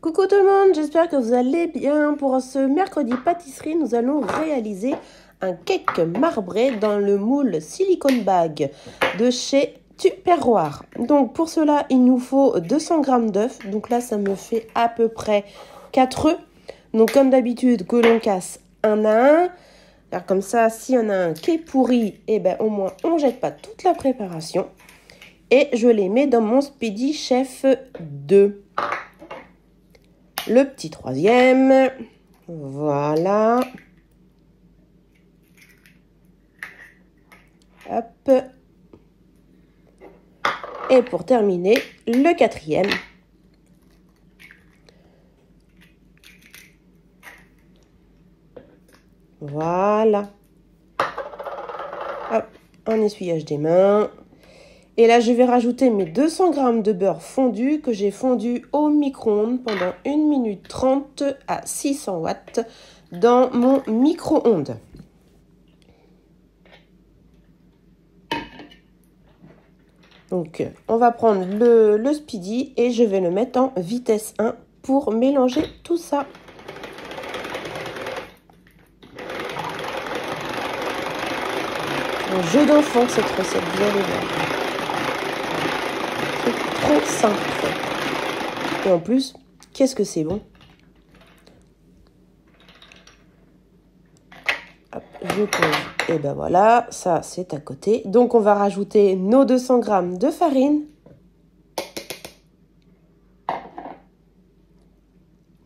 Coucou tout le monde, j'espère que vous allez bien. Pour ce mercredi pâtisserie, nous allons réaliser un cake marbré dans le moule silicone bag de chez Tupperware. Donc pour cela, il nous faut 200 g d'œufs. Donc là, ça me fait à peu près 4 œufs. Donc comme d'habitude, que l'on casse un à un. Alors comme ça, s'il y en a un qui est pourri, eh ben, au moins on ne jette pas toute la préparation. Et je les mets dans mon Speedy Chef 2. Le petit troisième, voilà. Hop. Et pour terminer, le quatrième. Voilà. Hop, un essuyage des mains. Et là, je vais rajouter mes 200 g de beurre fondu que j'ai fondu au micro-ondes pendant 1 minute 30 à 600 watts dans mon micro-ondes. Donc, on va prendre le Speedy et je vais le mettre en vitesse 1 pour mélanger tout ça. Un jeu d'enfant cette recette, vous allez voir. Trop simple. Et en plus, qu'est-ce que c'est bon. Hop, je pose. Et ben voilà, ça c'est à côté. Donc on va rajouter nos 200 g de farine.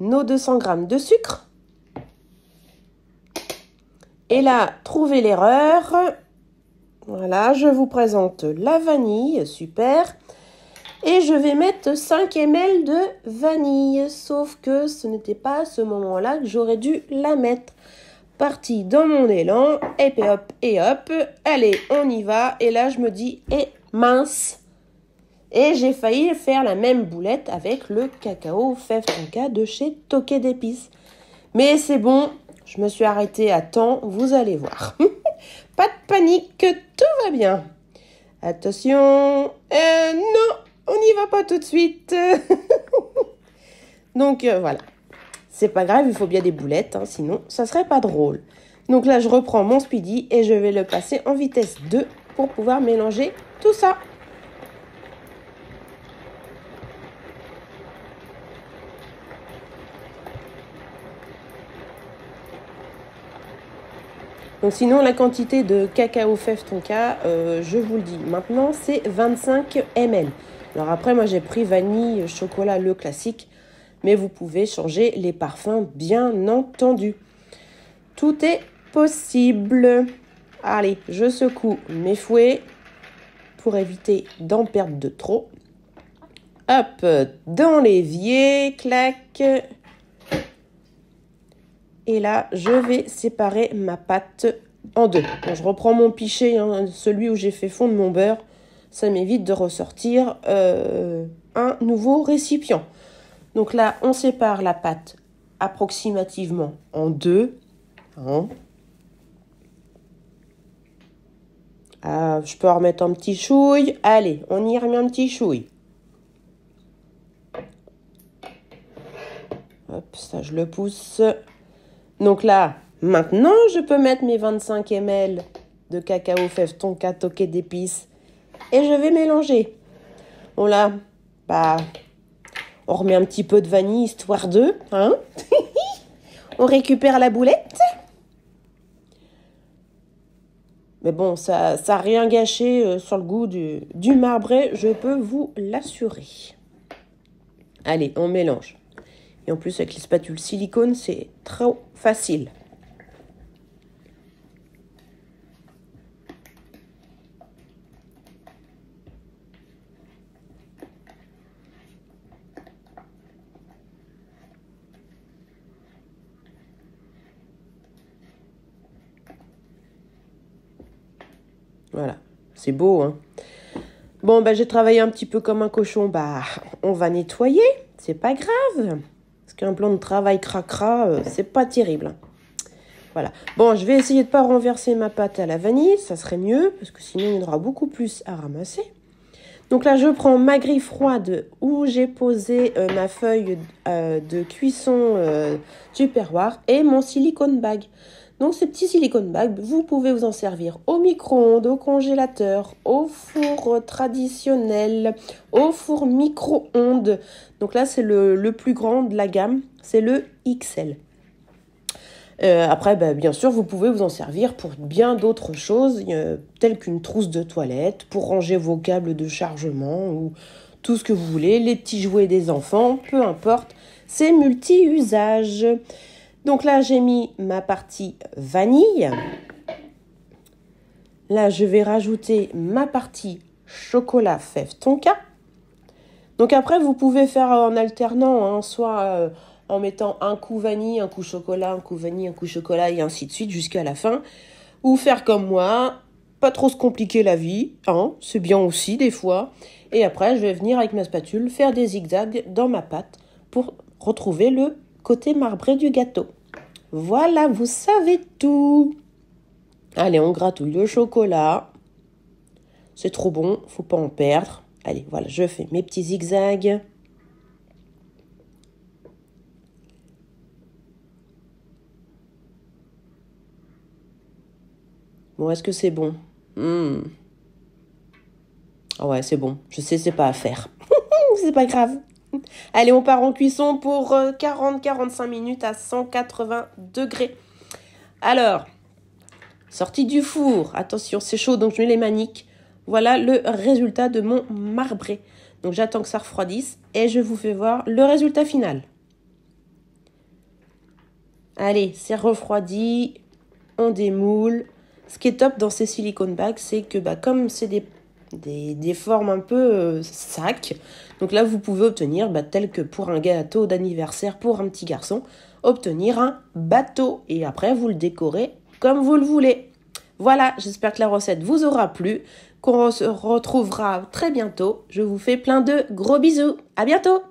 Nos 200 g de sucre. Et là, trouvez l'erreur. Voilà, je vous présente la vanille, super. Et je vais mettre 5 ml de vanille, sauf que ce n'était pas à ce moment-là que j'aurais dû la mettre. Partie dans mon élan, et hop, allez, on y va. Et là, je me dis, mince. Et j'ai failli faire la même boulette avec le cacao fève tonka de chez Toqué d'épices. Mais c'est bon, je me suis arrêtée à temps, vous allez voir. Pas de panique, tout va bien. Attention, non. On n'y va pas tout de suite. Donc, voilà. C'est pas grave, il faut bien des boulettes, hein, sinon ça serait pas drôle. Donc là, je reprends mon Speedy et je vais le passer en vitesse 2 pour pouvoir mélanger tout ça. Donc sinon, la quantité de cacao fève tonka, je vous le dis maintenant, c'est 25 ml. Alors après, moi, j'ai pris vanille, chocolat, le classique. Mais vous pouvez changer les parfums, bien entendu. Tout est possible. Allez, je secoue mes fouets pour éviter d'en perdre de trop. Hop, dans l'évier, clac. Et là, je vais séparer ma pâte en deux. Bon, je reprends mon pichet, hein, celui où j'ai fait fondre mon beurre. Ça m'évite de ressortir un nouveau récipient. Donc là, on sépare la pâte approximativement en deux. Hein. Ah, je peux en remettre un petit chouille. Allez, on y remet un petit chouille. Hop, ça je le pousse. Donc là, maintenant, je peux mettre mes 25 ml de cacao fève tonka Toqué d'épices. Et je vais mélanger. Bon là, on remet un petit peu de vanille, histoire de, hein. On récupère la boulette. Mais bon, ça n'a rien gâché sur le goût du marbré, je peux vous l'assurer. Allez, on mélange. Et en plus, avec les spatules silicone, c'est trop facile. Voilà, c'est beau, hein. Bon, j'ai travaillé un petit peu comme un cochon. On va nettoyer, c'est pas grave. Parce qu'un plan de travail cracra, c'est pas terrible. Hein. Voilà. Bon, je vais essayer de pas renverser ma pâte à la vanille, ça serait mieux, parce que sinon il y en aura beaucoup plus à ramasser. Donc là, je prends ma grille froide où j'ai posé ma feuille de cuisson Tupperware et mon silicone bag. Donc ces petits silicone bags, vous pouvez vous en servir au micro-ondes, au congélateur, au four traditionnel, au four micro-ondes. Donc là, c'est le plus grand de la gamme, c'est le XL. Après, bien sûr, vous pouvez vous en servir pour bien d'autres choses, telles qu'une trousse de toilette, pour ranger vos câbles de chargement ou tout ce que vous voulez, les petits jouets des enfants, peu importe, c'est multi-usage. Donc là, j'ai mis ma partie vanille. Là, je vais rajouter ma partie chocolat fève tonka. Donc après, vous pouvez faire en alternant, soit en mettant un coup vanille, un coup chocolat, un coup vanille, un coup chocolat, et ainsi de suite jusqu'à la fin. Ou faire comme moi, pas trop se compliquer la vie, c'est bien aussi des fois. Et après, je vais venir avec ma spatule faire des zigzags dans ma pâte pour retrouver le côté marbré du gâteau. Voilà, vous savez tout. Allez, on gratouille le chocolat. C'est trop bon, faut pas en perdre. Allez, voilà, je fais mes petits zigzags. Bon, est-ce que c'est bon? Ah ouais, c'est bon. Je sais, c'est pas à faire. C'est pas grave. Allez, on part en cuisson pour 40-45 minutes à 180 degrés. Alors, sortie du four. Attention, c'est chaud, donc je mets les maniques. Voilà le résultat de mon marbré. Donc, j'attends que ça refroidisse et je vous fais voir le résultat final. Allez, c'est refroidi. On démoule. Ce qui est top dans ces silicone bags, c'est que comme c'est des formes un peu sac, donc là, vous pouvez obtenir, tel que pour un gâteau d'anniversaire pour un petit garçon, obtenir un bateau. Et après, vous le décorez comme vous le voulez. Voilà, j'espère que la recette vous aura plu, qu'on se retrouvera très bientôt. Je vous fais plein de gros bisous. À bientôt!